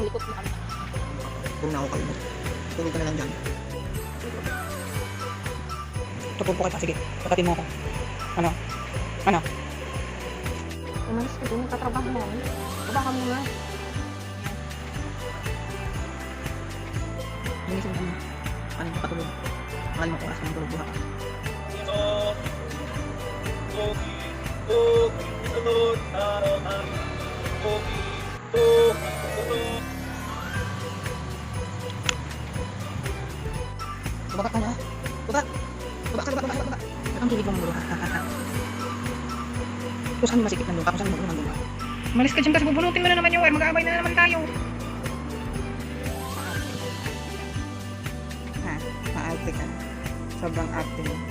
Malikot na kami. Huwag na ako kayo. Tulog ka na lang dyan. Tupog po kita. Sige, patatin mo ako. Ano? Ano? Umalis ka doon, nagtatrabaho mo. Baba ka muna. Linisin mo. Ano yung patulog? Mahal mo oras ng tulog buha ka. Baba ka na. Baba. Baba ka, baba. Ang kilig mo mong luha. Kung saan masikip ng luha, kung saan mo ng luha. Malis ka dyan kasi bubunutin mo na naman yung wire. Mag-aabay na naman tayo. Ha? Maarte ka. Sobrang arte mo.